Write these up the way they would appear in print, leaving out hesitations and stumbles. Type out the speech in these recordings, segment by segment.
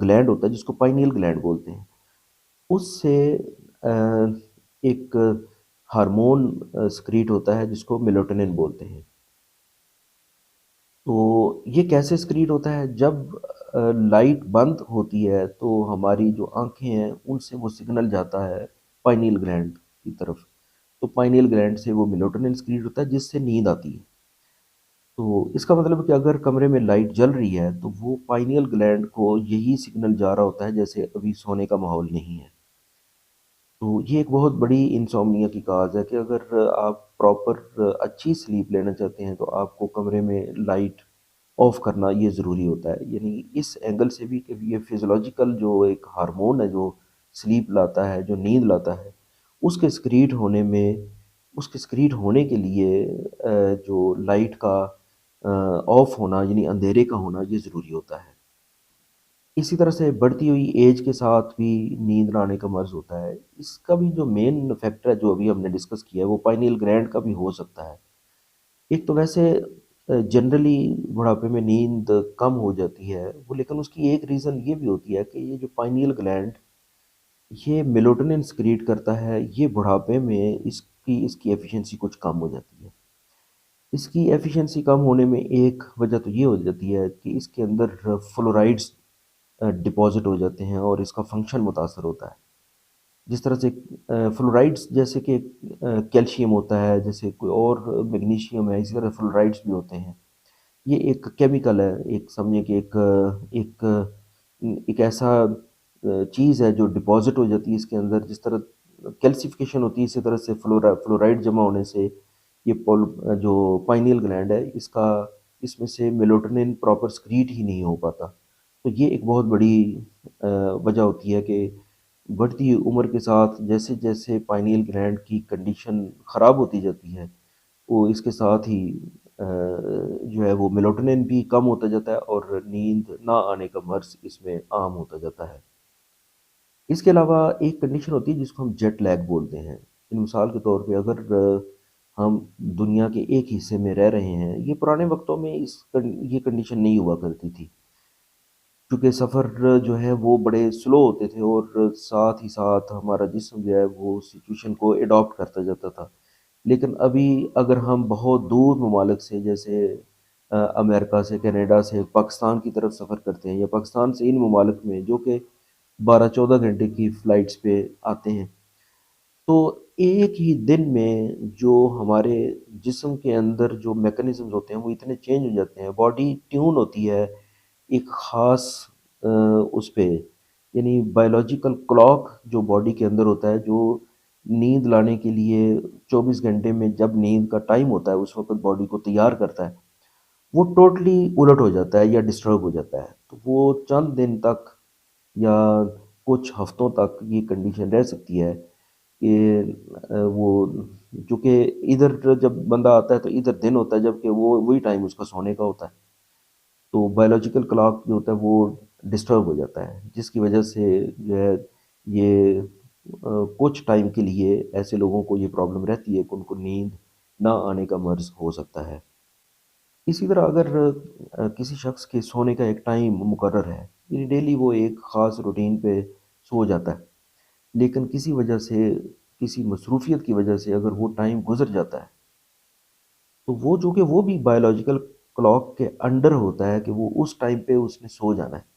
Gland ہوتا ہے جس کو پائنیل گلینڈ بولتے ہیں، اس سے آ، ایک ہارمون سکریٹ ہوتا ہے جس کو میلاٹونن بولتے ہیں۔ تو یہ کیسے سکریٹ ہوتا ہے؟ جب لائٹ بند ہوتی ہے تو ہماری جو آنکھیں ہیں ان سے وہ سگنل جاتا ہے پائنیل گلینڈ کی طرف، تو پائنیل گلینڈ سے وہ میلاٹونن سکریٹ ہوتا ہے جس سے نیند آتی ہے۔ تو اس کا مطلب ہے کہ اگر کمرے میں لائٹ جل رہی ہے تو وہ پائنیل گلینڈ کو یہی سگنل جا رہا ہوتا ہے جیسے ابھی سونے کا ماحول نہیں ہے۔ تو یہ ایک بہت بڑی انسومنیا کی کاز ہے کہ اگر آپ پراپر اچھی سلیپ لینا چاہتے ہیں تو آپ کو کمرے میں لائٹ آف کرنا یہ ضروری ہوتا ہے، یعنی اس اینگل سے بھی کہ یہ فزیولوجیکل جو ایک ہارمون ہے جو سلیپ لاتا ہے، جو نیند لاتا ہے، اس کے سکریٹ ہونے میں، اس کے سکریٹ ہونے کے لیے جو لائٹ کا آف ہونا یعنی اندھیرے کا ہونا یہ ضروری ہوتا ہے۔ اسی طرح سے بڑھتی ہوئی ایج کے ساتھ بھی نیند نہ آنے کا مرض ہوتا ہے۔ اس کا بھی جو مین فیکٹر ہے جو ابھی ہم نے ڈسکس کیا ہے وہ پائنیل گلینڈ کا بھی ہو سکتا ہے۔ ایک تو ویسے جنرلی بڑھاپے میں نیند کم ہو جاتی ہے وہ، لیکن اس کی ایک ریزن یہ بھی ہوتی ہے کہ یہ جو پائنیل گلینڈ یہ میلاٹونن سکریٹ کرتا ہے، یہ بڑھاپے میں اس کی ایفیشنسی کچھ کم ہو جاتی ہے۔ اس کی ایفیشنسی کم ہونے میں ایک وجہ تو یہ ہو جاتی ہے کہ اس کے اندر فلورائڈز ڈپازٹ ہو جاتے ہیں اور اس کا فنکشن متاثر ہوتا ہے۔ جس طرح سے فلورائڈز جیسے کہ کیلشیم ہوتا ہے، جیسے کوئی اور میگنیشیم ہے، اسی طرح فلورائڈز بھی ہوتے ہیں۔ یہ ایک کیمیکل ہے، ایک سمجھے کہ ایک ایک ایسا چیز ہے جو ڈپازٹ ہو جاتی ہے اس کے اندر، جس طرح کیلسیفیکیشن ہوتی ہے اسی طرح سے فلورائڈ جمع ہونے سے یہ جو پائنیل گلینڈ ہے اس میں سے میلاٹونن پراپر سکریٹ ہی نہیں ہو پاتا۔ تو یہ ایک بہت بڑی وجہ ہوتی ہے کہ بڑھتی عمر کے ساتھ جیسے جیسے پائنیل گلینڈ کی کنڈیشن خراب ہوتی جاتی ہے، وہ اس کے ساتھ ہی جو ہے وہ میلاٹونن بھی کم ہوتا جاتا ہے اور نیند نہ آنے کا مرض اس میں عام ہوتا جاتا ہے۔ اس کے علاوہ ایک کنڈیشن ہوتی ہے جس کو ہم جیٹ لیگ بولتے ہیں، یعنی مثال کے طور پہ اگر ہم دنیا کے ایک حصے میں رہ رہے ہیں، یہ پرانے وقتوں میں یہ کنڈیشن نہیں ہوا کرتی تھی، کیونکہ سفر جو ہے وہ بڑے سلو ہوتے تھے اور ساتھ ہی ساتھ ہمارا جسم جو ہے وہ سچویشن کو اڈاپٹ کرتا جاتا تھا۔ لیکن ابھی اگر ہم بہت دور ممالک سے جیسے امریکہ سے، کینیڈا سے پاکستان کی طرف سفر کرتے ہیں یا پاکستان سے ان ممالک میں جو کہ 12-14 گھنٹے کی فلائٹس پہ آتے ہیں، تو ایک ہی دن میں جو ہمارے جسم کے اندر جو میکانزمز ہوتے ہیں وہ اتنے چینج ہو جاتے ہیں، باڈی ٹیون ہوتی ہے ایک خاص اس پہ، یعنی بایولوجیکل کلاک جو باڈی کے اندر ہوتا ہے جو نیند لانے کے لیے 24 گھنٹے میں جب نیند کا ٹائم ہوتا ہے اس وقت باڈی کو تیار کرتا ہے، وہ ٹوٹلی الٹ ہو جاتا ہے یا ڈسٹرب ہو جاتا ہے۔ تو وہ چند دن تک یا کچھ ہفتوں تک یہ کنڈیشن رہ سکتی ہے کہ وہ چونکہ ادھر جب بندہ آتا ہے تو ادھر دن ہوتا ہے جبکہ وہی ٹائم اس کا سونے کا ہوتا ہے، تو بایولوجیکل کلاک جو ہوتا ہے وہ ڈسٹرب ہو جاتا ہے، جس کی وجہ سے جو ہے یہ کچھ ٹائم کے لیے ایسے لوگوں کو یہ پرابلم رہتی ہے کہ ان کو نیند نہ آنے کا مرض ہو سکتا ہے۔ اسی طرح اگر کسی شخص کے سونے کا ایک ٹائم مقرر ہے، یعنی ڈیلی وہ ایک خاص روٹین پہ سو جاتا ہے، لیکن کسی وجہ سے، کسی مصروفیت کی وجہ سے اگر وہ ٹائم گزر جاتا ہے تو وہ جو کہ وہ بھی بایولوجیکل کلاک کے انڈر ہوتا ہے کہ وہ اس ٹائم پہ اس نے سو جانا ہے،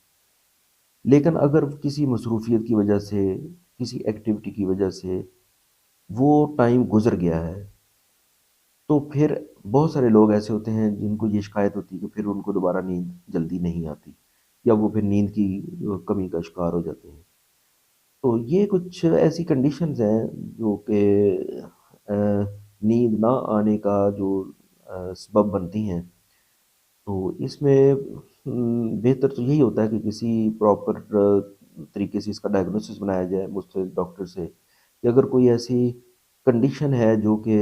لیکن اگر کسی مصروفیت کی وجہ سے، کسی ایکٹیویٹی کی وجہ سے وہ ٹائم گزر گیا ہے، تو پھر بہت سارے لوگ ایسے ہوتے ہیں جن کو یہ شکایت ہوتی ہے کہ پھر ان کو دوبارہ نیند جلدی نہیں آتی یا وہ پھر نیند کی کمی کا شکار ہو جاتے ہیں۔ تو یہ کچھ ایسی کنڈیشنز ہیں جو کہ نیند نہ آنے کا جو سبب بنتی ہیں۔ تو اس میں بہتر تو یہی ہوتا ہے کہ کسی پراپر طریقے سے اس کا ڈائگنوسس بنایا جائے مختلف ڈاکٹر سے، کہ اگر کوئی ایسی کنڈیشن ہے جو کہ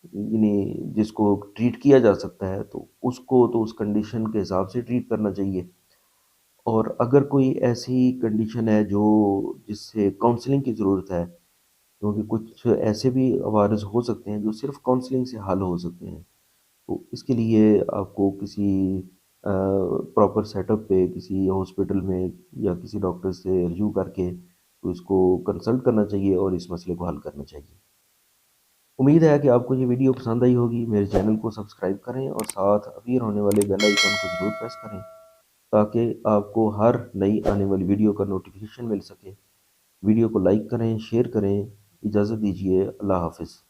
یعنی جس کو ٹریٹ کیا جا سکتا ہے تو اس کو تو اس کنڈیشن کے حساب سے ٹریٹ کرنا چاہیے، اور اگر کوئی ایسی کنڈیشن ہے جس سے کاؤنسلنگ کی ضرورت ہے، کیونکہ کچھ ایسے بھی عوارض ہو سکتے ہیں جو صرف کاؤنسلنگ سے حل ہو سکتے ہیں، تو اس کے لیے آپ کو کسی پراپر سیٹ اپ پہ کسی ہاسپٹل میں یا کسی ڈاکٹر سے رجوع کر کے تو اس کو کنسلٹ کرنا چاہیے اور اس مسئلے کو حل کرنا چاہیے۔ امید ہے کہ آپ کو یہ ویڈیو پسند آئی ہوگی۔ میرے چینل کو سبسکرائب کریں اور ساتھ اپیئر ہونے والے بیل آئیکن کو ضرور پریس کریں تاکہ آپ کو ہر نئی آنے والی ویڈیو کا نوٹیفیکیشن مل سکے۔ ویڈیو کو لائک کریں، شیئر کریں۔ اجازت دیجیے، اللہ حافظ۔